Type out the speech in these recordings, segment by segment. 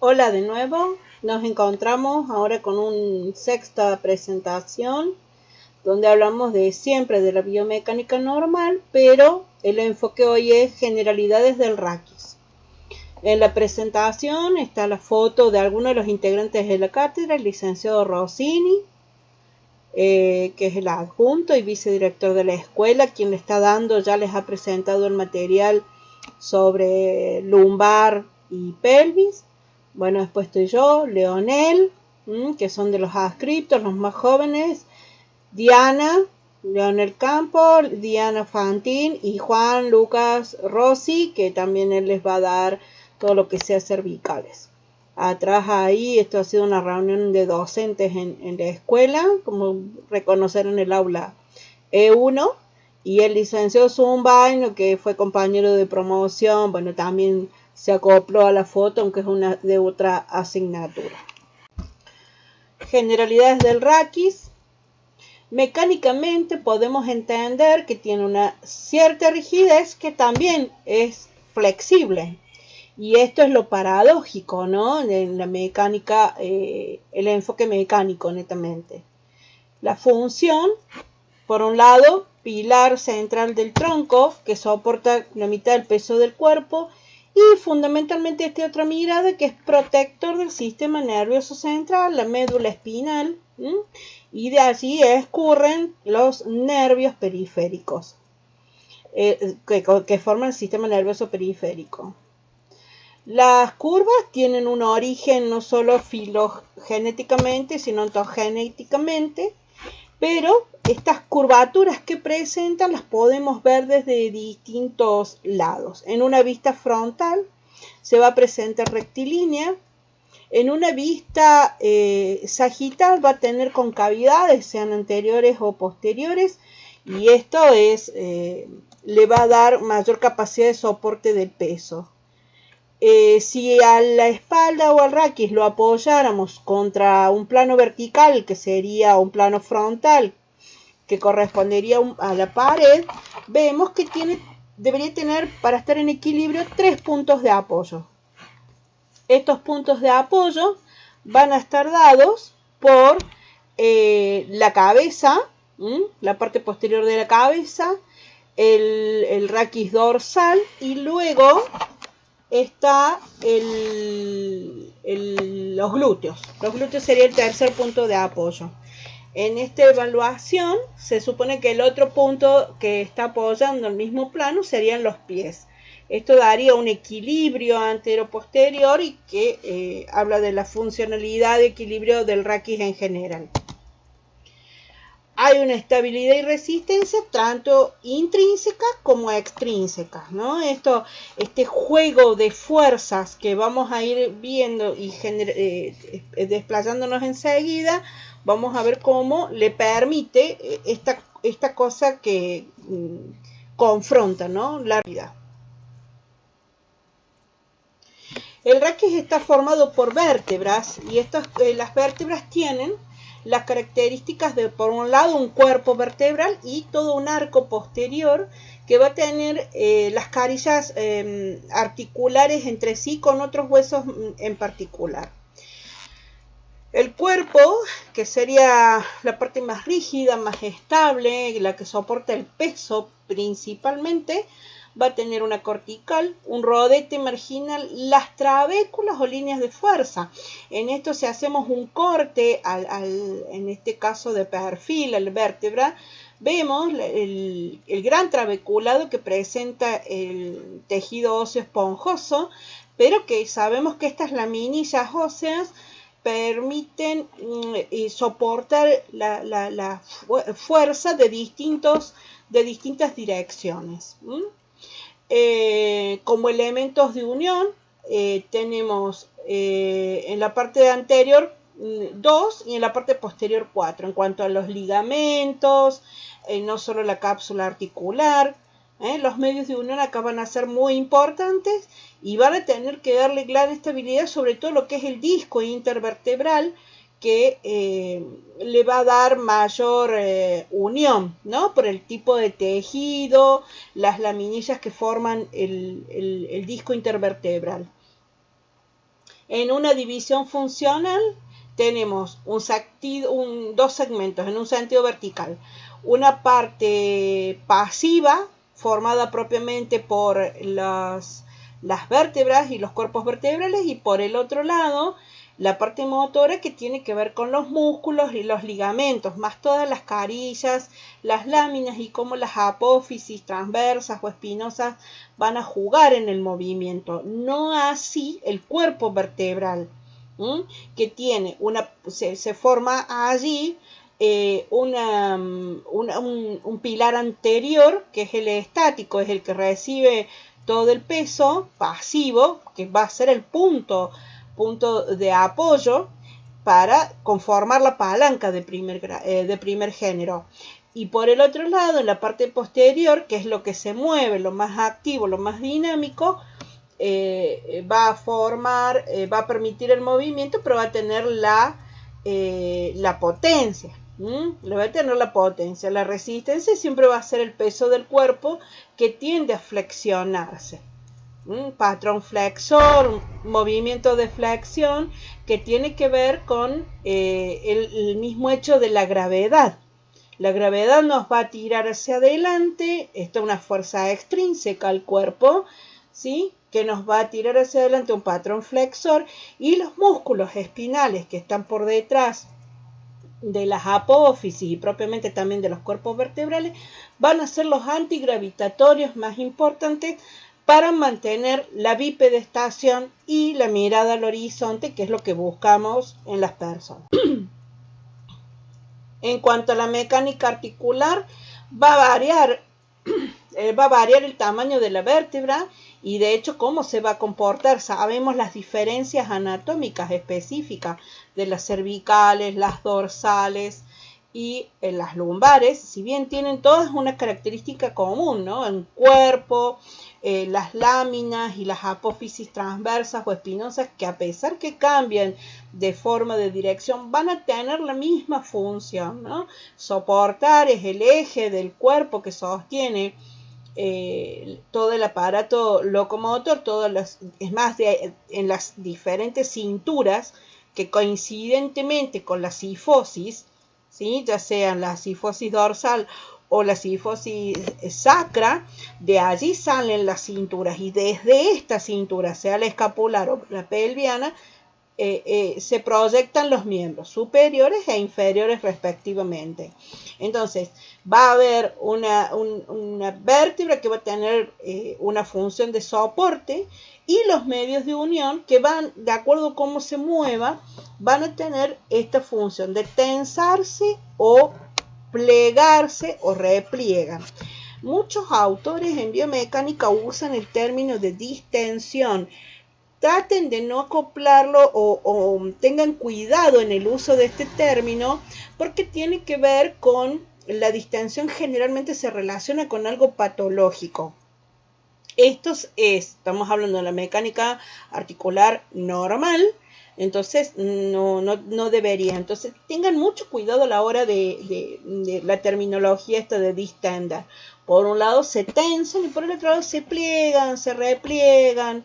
Hola de nuevo, nos encontramos ahora con una sexta presentación donde hablamos de siempre de la biomecánica normal, pero el enfoque hoy es generalidades del raquis. En la presentación está la foto de algunos de los integrantes de la cátedra, el licenciado Rossini, que es el adjunto y vicedirector de la escuela, quien le está dando, ya les ha presentado el material sobre lumbar y pelvis. Bueno, después estoy yo, Leonel, que son de los adscriptos, los más jóvenes, Diana, Leonel Campo, Diana Fantín y Juan Lucas Rossi, que también él les va a dar todo lo que sea cervicales. Atrás ahí, esto ha sido una reunión de docentes en la escuela, como reconocer en el aula E1, y el licenciado Zumbaino, que fue compañero de promoción, bueno, también se acopló a la foto, aunque es una de otra asignatura. Generalidades del raquis. Mecánicamente podemos entender que tiene una cierta rigidez que también es flexible. Y esto es lo paradójico, ¿no? En la mecánica, el enfoque mecánico netamente. La función, por un lado, pilar central del tronco, que soporta la mitad del peso del cuerpo, y fundamentalmente esta otra mirada que es protector del sistema nervioso central, la médula espinal, y de allí escurren los nervios periféricos, que forman el sistema nervioso periférico. Las curvas tienen un origen no solo filogenéticamente, sino ontogenéticamente, pero estas curvaturas que presentan las podemos ver desde distintos lados. En una vista frontal se va a presentar rectilínea. En una vista sagital va a tener concavidades, sean anteriores o posteriores, y esto le va a dar mayor capacidad de soporte del peso. Si a la espalda o al raquis lo apoyáramos contra un plano vertical, que sería un plano frontal, que correspondería a la pared, vemos que debería tener, para estar en equilibrio, 3 puntos de apoyo. Estos puntos de apoyo van a estar dados por la cabeza, la parte posterior de la cabeza, el raquis dorsal, y luego está los glúteos. Los glúteos sería el tercer punto de apoyo. En esta evaluación se supone que el otro punto que está apoyando el mismo plano serían los pies. Esto daría un equilibrio antero-posterior y que habla de la funcionalidad de equilibrio del raquis en general. Hay una estabilidad y resistencia tanto intrínseca como extrínseca, ¿no? Este juego de fuerzas que vamos a ir viendo y desplayándonos enseguida, vamos a ver cómo le permite esta cosa que confronta, ¿no? La vida. El raquis está formado por vértebras y las vértebras tienen las características de, por un lado, un cuerpo vertebral y todo un arco posterior que va a tener las carillas articulares entre sí con otros huesos en particular. El cuerpo, que sería la parte más rígida, más estable, la que soporta el peso principalmente, va a tener una cortical, un rodete marginal, las trabéculas o líneas de fuerza. En esto, si hacemos un corte, en este caso de perfil, al vértebra, vemos el gran trabeculado que presenta el tejido óseo esponjoso, pero que sabemos que estas laminillas óseas permiten soportar la fuerza de distintas direcciones. Como elementos de unión tenemos en la parte anterior 2 y en la parte posterior 4. En cuanto a los ligamentos, no solo la cápsula articular, los medios de unión acá van a ser muy importantes y van a tener que darle gran estabilidad, sobre todo lo que es el disco intervertebral, que le va a dar mayor unión, ¿no? Por el tipo de tejido, las laminillas que forman el disco intervertebral. En una división funcional tenemos dos segmentos en un sentido vertical. Una parte pasiva, formada propiamente por las vértebras y los cuerpos vertebrales, y por el otro lado, la parte motora, que tiene que ver con los músculos y los ligamentos, más todas las carillas, las láminas y cómo las apófisis transversas o espinosas van a jugar en el movimiento. No así el cuerpo vertebral, que tiene se forma allí un pilar anterior, que es el estático, es el que recibe todo el peso pasivo, que va a ser el punto de apoyo para conformar la palanca de primer género. Y por el otro lado, en la parte posterior, que es lo que se mueve, lo más activo, lo más dinámico, va a permitir el movimiento, pero va a tener la potencia. Le va a tener la potencia. La resistencia siempre va a ser el peso del cuerpo, que tiende a flexionarse. Patrón flexor, movimiento de flexión, que tiene que ver con el mismo hecho de la gravedad. La gravedad nos va a tirar hacia adelante. Esta es una fuerza extrínseca al cuerpo, ¿sí?, que nos va a tirar hacia adelante, un patrón flexor, y los músculos espinales que están por detrás de las apófisis y propiamente también de los cuerpos vertebrales van a ser los antigravitatorios más importantes para mantener la bipedestación y la mirada al horizonte, que es lo que buscamos en las personas. En cuanto a la mecánica articular, va a variar el tamaño de la vértebra y de hecho cómo se va a comportar. Sabemos las diferencias anatómicas específicas de las cervicales, las dorsales y las lumbares, si bien tienen todas una característica común, ¿no? En cuerpo, las láminas y las apófisis transversas o espinosas, que a pesar que cambian de forma, de dirección, van a tener la misma función, ¿no? Soportar es el eje del cuerpo que sostiene todo el aparato locomotor, en las diferentes cinturas que coincidentemente con la cifosis, ¿sí?, ya sean la cifosis dorsal o la cifosis sacra, de allí salen las cinturas, y desde esta cintura, sea la escapular o la pelviana, se proyectan los miembros superiores e inferiores respectivamente. Entonces va a haber una vértebra que va a tener una función de soporte, y los medios de unión, que van, de acuerdo a cómo se mueva, van a tener esta función de tensarse o plegarse o repliegan. Muchos autores en biomecánica usan el término de distensión. Traten de no acoplarlo o tengan cuidado en el uso de este término, porque tiene que ver con la distensión. Generalmente se relaciona con algo patológico. Estamos hablando de la mecánica articular normal, entonces no debería. Entonces tengan mucho cuidado a la hora de la terminología esta de distender. Por un lado se tensan y por el otro lado se pliegan, se repliegan.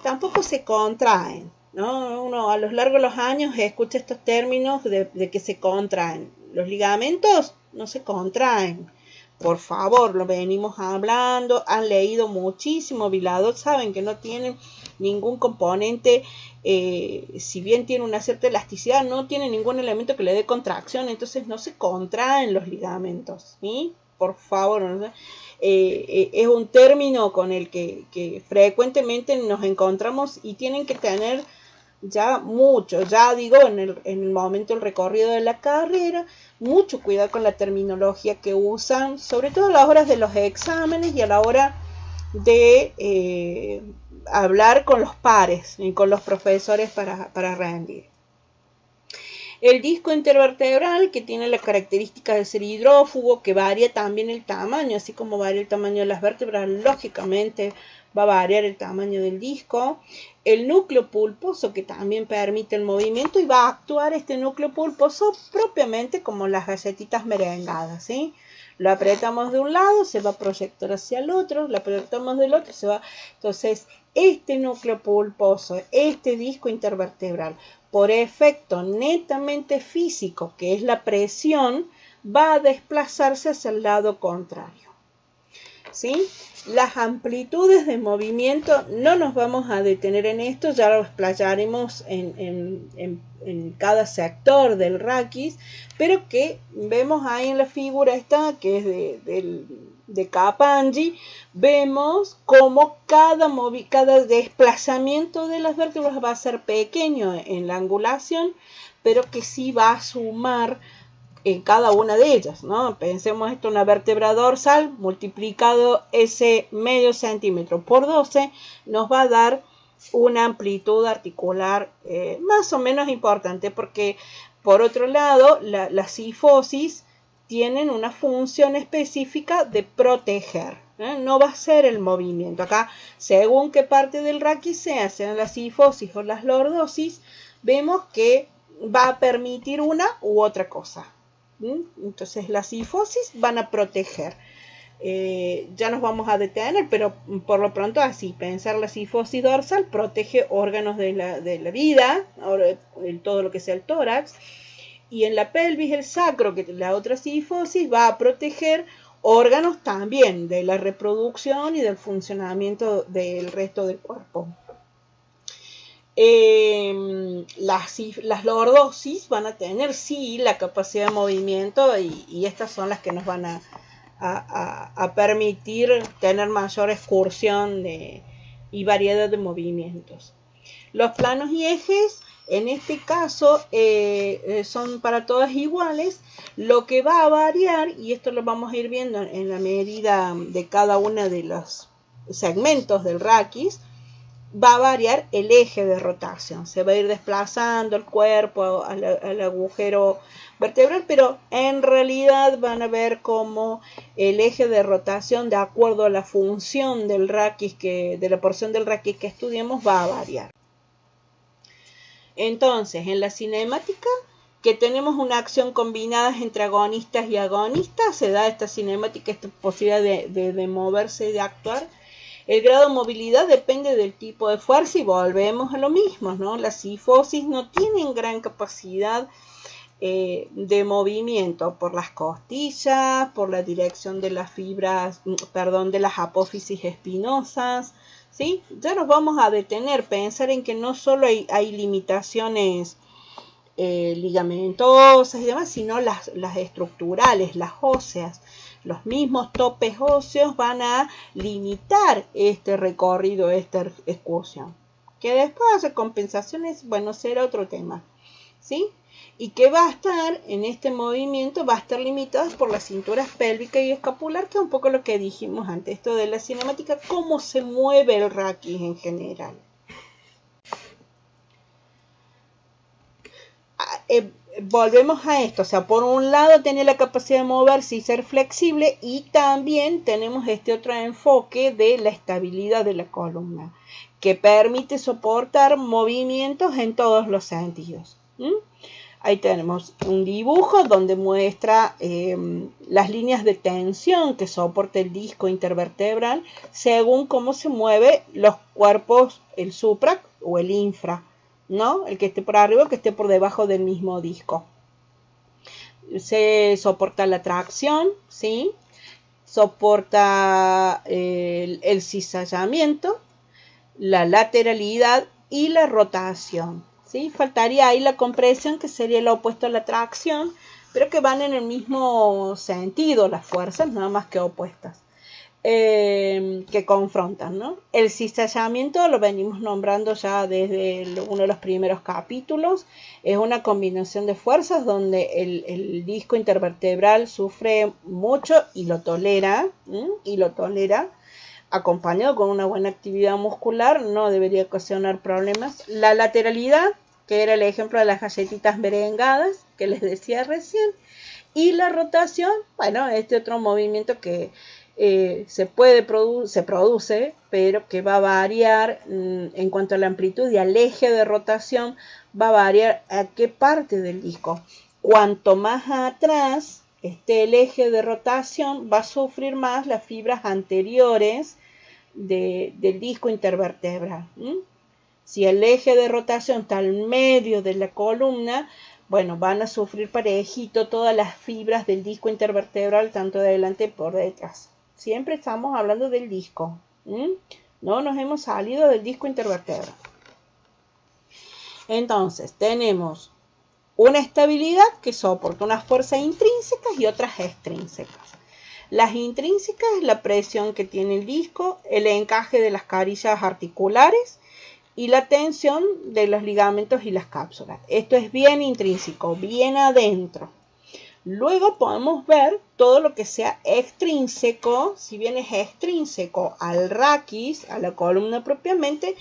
Tampoco se contraen, ¿no? Uno a lo largo de los años escucha estos términos de que se contraen. Los ligamentos no se contraen. Por favor, lo venimos hablando, han leído muchísimo Viladot, saben que no tienen ningún componente, si bien tiene una cierta elasticidad, no tiene ningún elemento que le dé contracción, entonces no se contraen los ligamentos, ¿sí? Por favor, ¿no? Es un término con el que frecuentemente nos encontramos y tienen que tener ya digo, en el momento del recorrido de la carrera, mucho cuidado con la terminología que usan, sobre todo a las horas de los exámenes y a la hora de hablar con los pares y con los profesores para rendir. El disco intervertebral, que tiene la característica de ser hidrófugo, que varía también el tamaño, así como varía el tamaño de las vértebras, lógicamente va a variar el tamaño del disco. El núcleo pulposo, que también permite el movimiento, y va a actuar este núcleo pulposo propiamente como las galletitas merengadas, ¿sí? Lo apretamos de un lado, se va a proyectar hacia el otro, lo apretamos del otro, se va. Entonces, este núcleo pulposo, este disco intervertebral, por efecto netamente físico, que es la presión, va a desplazarse hacia el lado contrario. ¿Sí? Las amplitudes de movimiento, no nos vamos a detener en esto, ya lo explayaremos en cada sector del raquis, pero que vemos ahí en la figura esta, que es de Kappanji, vemos cómo cada desplazamiento de las vértebras va a ser pequeño en la angulación, pero que sí va a sumar en cada una de ellas, ¿no? Pensemos esto, una vértebra dorsal multiplicado ese medio centímetro por 12 nos va a dar una amplitud articular más o menos importante, porque por otro lado la cifosis tienen una función específica de proteger, no va a ser el movimiento. Acá, según qué parte del raquis sea, sean la cifosis o las lordosis, vemos que va a permitir una u otra cosa. Entonces las cifosis van a proteger. Ya nos vamos a detener, pero por lo pronto así, pensar la cifosis dorsal protege órganos de la vida, todo lo que sea el tórax, y en la pelvis, el sacro, que la otra cifosis va a proteger órganos también de la reproducción y del funcionamiento del resto del cuerpo. Las lordosis van a tener sí la capacidad de movimiento y estas son las que nos van a permitir tener mayor excursión y variedad de movimientos. Los planos y ejes en este caso son para todas iguales. Lo que va a variar, y esto lo vamos a ir viendo en la medida de cada uno de los segmentos del raquis, va a variar el eje de rotación, se va a ir desplazando el cuerpo al agujero vertebral, pero en realidad van a ver cómo el eje de rotación, de acuerdo a la función del raquis, de la porción del raquis que estudiemos, va a variar. Entonces, en la cinemática, que tenemos una acción combinada entre agonistas y agonistas, se da esta cinemática, esta posibilidad de moverse y de actuar. El grado de movilidad depende del tipo de fuerza y volvemos a lo mismo, ¿no? Las cifosis no tienen gran capacidad de movimiento por las costillas, por la dirección de las fibras, de las apófisis espinosas, ¿sí? Ya nos vamos a detener, pensar en que no solo hay limitaciones ligamentosas y demás, sino las estructurales, las óseas. Los mismos topes óseos van a limitar este recorrido, esta excursión. Que después hace compensaciones, bueno, será otro tema, ¿sí? Y que va a estar en este movimiento, va a estar limitado por las cinturas pélvica y escapular, que es un poco lo que dijimos antes, esto de la cinemática, cómo se mueve el raquis en general. Volvemos a esto, o sea, por un lado tiene la capacidad de moverse y ser flexible, y también tenemos este otro enfoque de la estabilidad de la columna, que permite soportar movimientos en todos los sentidos. Ahí tenemos un dibujo donde muestra las líneas de tensión que soporta el disco intervertebral según cómo se mueven los cuerpos, el supra o el infra, ¿no? El que esté por arriba, el que esté por debajo del mismo disco. Se soporta la tracción, ¿sí? Soporta el cizallamiento, la lateralidad y la rotación, ¿sí? Faltaría ahí la compresión, que sería lo opuesto a la tracción, pero que van en el mismo sentido las fuerzas, nada más que opuestas. Que confrontan, ¿no? El cizallamiento lo venimos nombrando ya desde uno de los primeros capítulos. Es una combinación de fuerzas donde el disco intervertebral sufre mucho y lo tolera, acompañado con una buena actividad muscular, no debería ocasionar problemas. La lateralidad, que era el ejemplo de las galletitas merengadas que les decía recién, y la rotación, bueno, este otro movimiento que se produce, pero que va a variar en cuanto a la amplitud y al eje de rotación, va a variar a qué parte del disco. Cuanto más atrás el eje de rotación, va a sufrir más las fibras anteriores del disco intervertebral. Si el eje de rotación está al medio de la columna, bueno, van a sufrir parejito todas las fibras del disco intervertebral, tanto de adelante por detrás. Siempre estamos hablando del disco. No nos hemos salido del disco intervertebral. Entonces, tenemos una estabilidad que soporta unas fuerzas intrínsecas y otras extrínsecas. Las intrínsecas es la presión que tiene el disco, el encaje de las carillas articulares y la tensión de los ligamentos y las cápsulas. Esto es bien intrínseco, bien adentro. Luego podemos ver todo lo que sea extrínseco. Si bien es extrínseco al raquis, a la columna propiamente,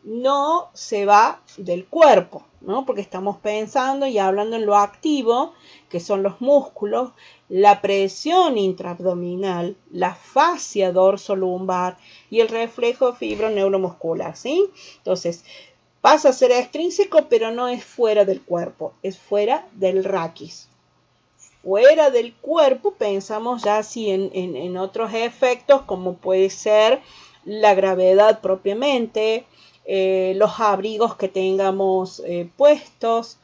no se va del cuerpo, ¿no? Porque estamos pensando y hablando en lo activo, que son los músculos, la presión intraabdominal, la fascia dorsolumbar y el reflejo fibroneuromuscular, ¿sí? Entonces, pasa a ser extrínseco, pero no es fuera del cuerpo, es fuera del raquis. Fuera del cuerpo pensamos ya así en otros efectos, como puede ser la gravedad propiamente, los abrigos que tengamos puestos,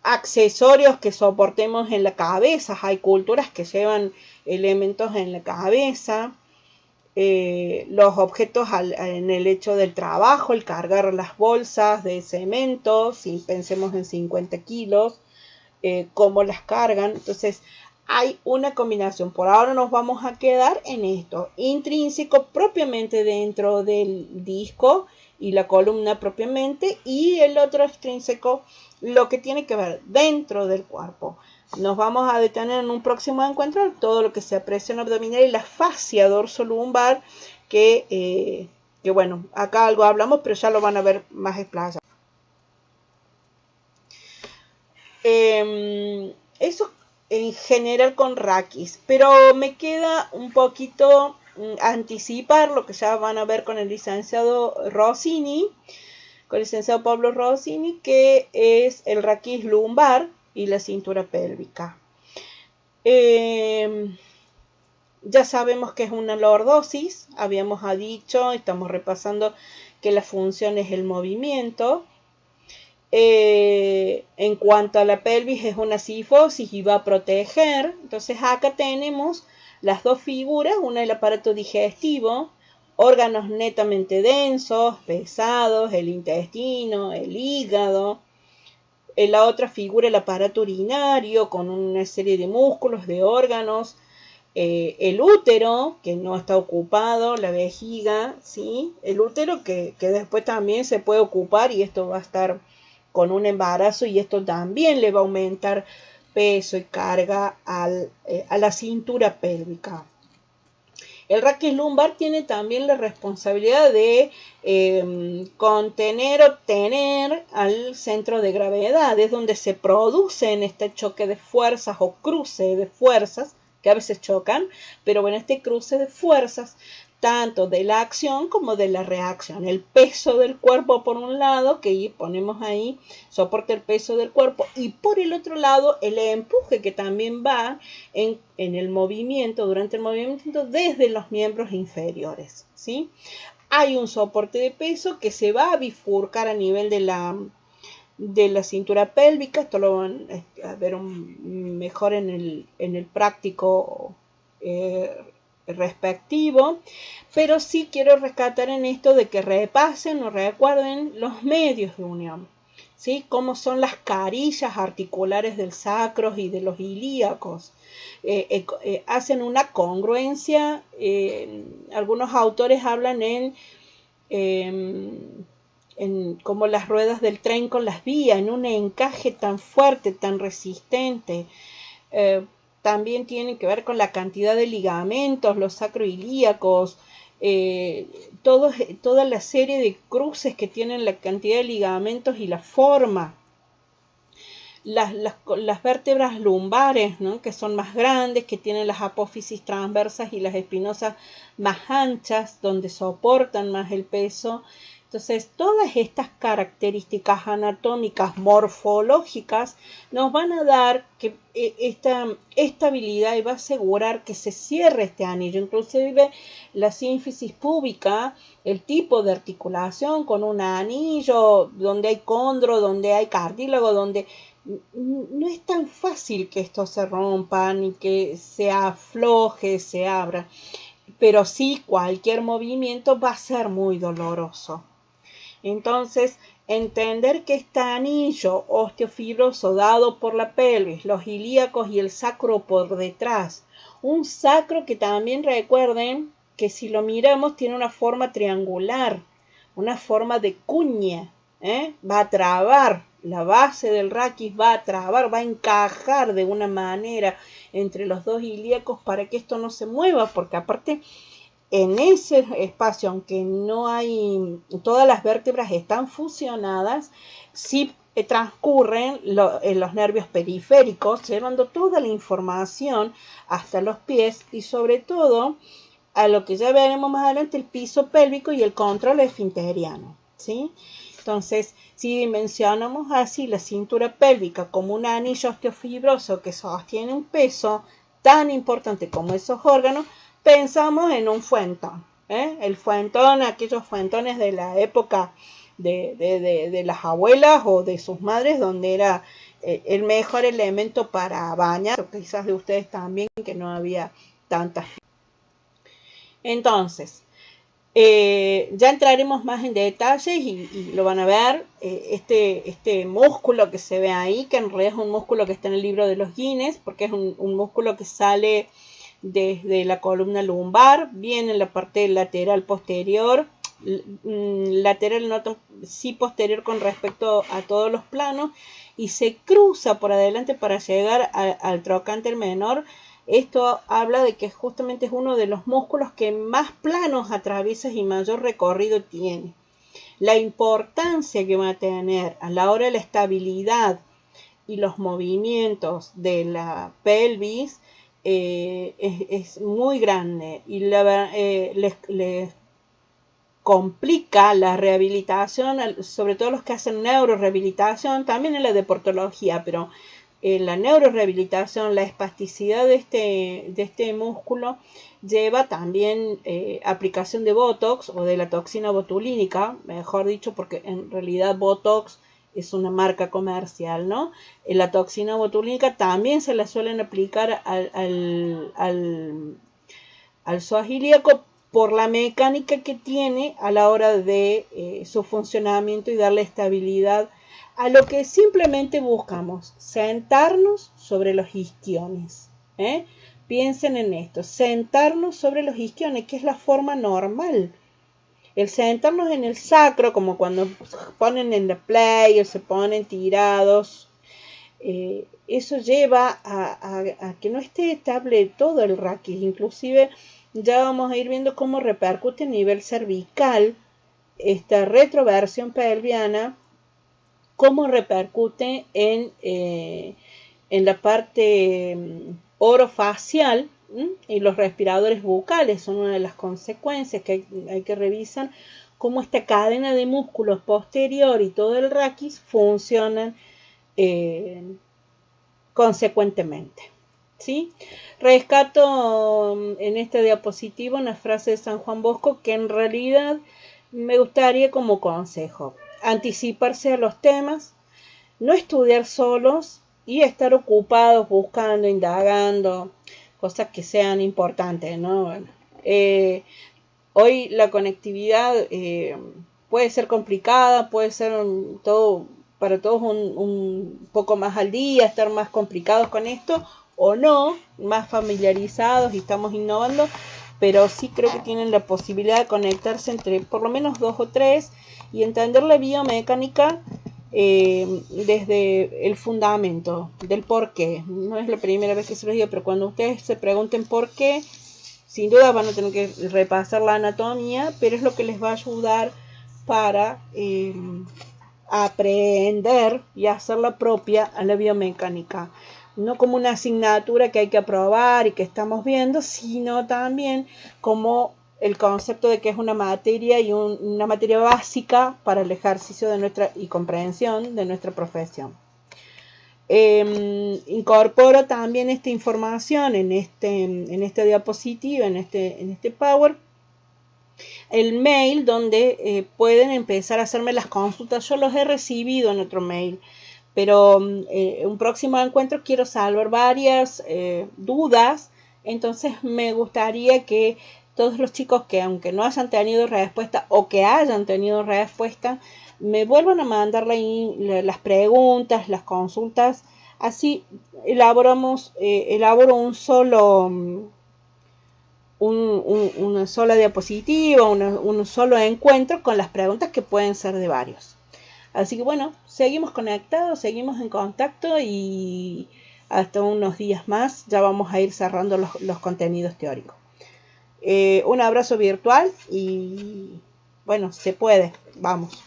accesorios que soportemos en la cabeza. Hay culturas que llevan elementos en la cabeza, los objetos en el hecho del trabajo, el cargar las bolsas de cemento, si pensemos en 50 kilos, cómo las cargan. Entonces hay una combinación. Por ahora nos vamos a quedar en esto, intrínseco propiamente dentro del disco y la columna propiamente, y el otro extrínseco, lo que tiene que ver dentro del cuerpo. Nos vamos a detener en un próximo encuentro todo lo que sea presión abdominal y la fascia dorsolumbar, que bueno, acá algo hablamos, pero ya lo van a ver más explayado. Eso en general con raquis, pero me queda un poquito anticipar lo que ya van a ver con el licenciado Rossini, con el licenciado Pablo Rossini, que es el raquis lumbar y la cintura pélvica. Ya sabemos que es una lordosis, habíamos dicho, estamos repasando que la función es el movimiento. En cuanto a la pelvis, es una cifosis y va a proteger. Entonces acá tenemos las dos figuras, una el aparato digestivo, órganos netamente densos, pesados, el intestino, el hígado. En la otra figura el aparato urinario con una serie de músculos, de órganos, el útero que no está ocupado, la vejiga, ¿sí? El útero que después también se puede ocupar, y esto va a estar con un embarazo, y esto también le va a aumentar peso y carga a la cintura pélvica. El raquis lumbar tiene también la responsabilidad de contener o tener al centro de gravedad, es donde se produce en este choque de fuerzas o cruce de fuerzas, que a veces chocan, pero bueno, este cruce de fuerzas, tanto de la acción como de la reacción. El peso del cuerpo por un lado, que ponemos ahí, soporta el peso del cuerpo, y por el otro lado el empuje que también va en el movimiento, durante el movimiento desde los miembros inferiores, ¿sí? Hay un soporte de peso que se va a bifurcar a nivel de la cintura pélvica. Esto lo van a ver mejor en el práctico respectivo, pero sí quiero rescatar en esto de que repasen o recuerden los medios de unión, ¿sí? Cómo son las carillas articulares del sacro y de los ilíacos. Hacen una congruencia. Algunos autores hablan como las ruedas del tren con las vías, en un encaje tan fuerte, tan resistente. También tienen que ver con la cantidad de ligamentos, los sacroilíacos, toda la serie de cruces que tienen la cantidad de ligamentos y la forma. Las vértebras lumbares, ¿no? Que son más grandes, que tienen las apófisis transversas y las espinosas más anchas, donde soportan más el peso, Entonces, todas estas características anatómicas, morfológicas, nos van a dar que esta estabilidad y va a asegurar que se cierre este anillo. Inclusive la sínfisis púbica, el tipo de articulación con un anillo, donde hay condro, donde hay cartílago, donde no es tan fácil que esto se rompa ni que se afloje, se abra, pero sí cualquier movimiento va a ser muy doloroso. Entonces, entender que este anillo osteofibroso dado por la pelvis, los ilíacos y el sacro por detrás, un sacro que también recuerden que si lo miramos tiene una forma triangular, una forma de cuña, va a trabar, la base del raquis va a trabar, va a encajar de una manera entre los dos ilíacos para que esto no se mueva, porque aparte en ese espacio, aunque no hay, todas las vértebras están fusionadas, sí transcurren los nervios periféricos, llevando toda la información hasta los pies y sobre todo a lo que ya veremos más adelante, el piso pélvico y el control esfinteriano, ¿sí? Entonces, si dimensionamos así la cintura pélvica como un anillo osteofibroso que sostiene un peso tan importante como esos órganos, pensamos en un fuentón, el fuentón, aquellos fuentones de la época de las abuelas o de sus madres, donde era el mejor elemento para bañar, o quizás de ustedes también, que no había tantas. Entonces, ya entraremos más en detalles y lo van a ver, este músculo que se ve ahí, que en realidad es un músculo que está en el libro de los Guinness, porque es un músculo que sale desde la columna lumbar, viene en la parte lateral posterior, lateral no, sí posterior con respecto a todos los planos, y se cruza por adelante para llegar al trocánter menor. Esto habla de que justamente es uno de los músculos que más planos atraviesa y mayor recorrido tiene. La importancia que va a tener a la hora de la estabilidad y los movimientos de la pelvis es muy grande y les complica la rehabilitación, sobre todo los que hacen neurorehabilitación, también en la deportología, pero la neurorehabilitación, la espasticidad de este músculo lleva también aplicación de Botox o de la toxina botulínica, mejor dicho, porque en realidad Botox es una marca comercial, ¿no? La toxina botulínica también se la suelen aplicar al psoas ilíaco por la mecánica que tiene a la hora de su funcionamiento y darle estabilidad a lo que simplemente buscamos, sentarnos sobre los isquiones. Piensen en esto, sentarnos sobre los isquiones, que es la forma normal. El sentarnos en el sacro, como cuando ponen en la play o se ponen tirados, eso lleva a que no esté estable todo el raquis. Inclusive ya vamos a ir viendo cómo repercute a nivel cervical esta retroversión pelviana, cómo repercute en la parte orofacial, y los respiradores bucales son una de las consecuencias que hay que revisar, cómo esta cadena de músculos posterior y todo el raquis funcionan consecuentemente, ¿sí? Rescato en esta diapositiva una frase de San Juan Bosco que en realidad me gustaría como consejo: anticiparse a los temas, no estudiar solos y estar ocupados buscando, indagando cosas que sean importantes, ¿no? Bueno, hoy la conectividad puede ser complicada, puede ser para todos un poco más al día, estar más complicados con esto, o no, más familiarizados y estamos innovando, pero sí creo que tienen la posibilidad de conectarse entre por lo menos 2 o 3 y entender la biomecánica desde el fundamento del por qué. No es la primera vez que se los digo, pero cuando ustedes se pregunten por qué, sin duda van a tener que repasar la anatomía, pero es lo que les va a ayudar para aprender y hacerla propia a la biomecánica. No como una asignatura que hay que aprobar y que estamos viendo, sino también como el concepto de que es una materia y una materia básica para el ejercicio de nuestra y comprensión de nuestra profesión. Incorporo también esta información en esta diapositiva, en este Power, el mail donde pueden empezar a hacerme las consultas. Yo los he recibido en otro mail, pero un próximo encuentro quiero salvar varias dudas. Entonces me gustaría que todos los chicos que aunque no hayan tenido respuesta o que hayan tenido respuesta, me vuelvan a mandar las preguntas, las consultas. Así elaboro una sola diapositiva, un solo encuentro con las preguntas que pueden ser de varios. Así que bueno, seguimos conectados, seguimos en contacto y hasta unos días más ya vamos a ir cerrando los contenidos teóricos. Un abrazo virtual y bueno, se puede, vamos.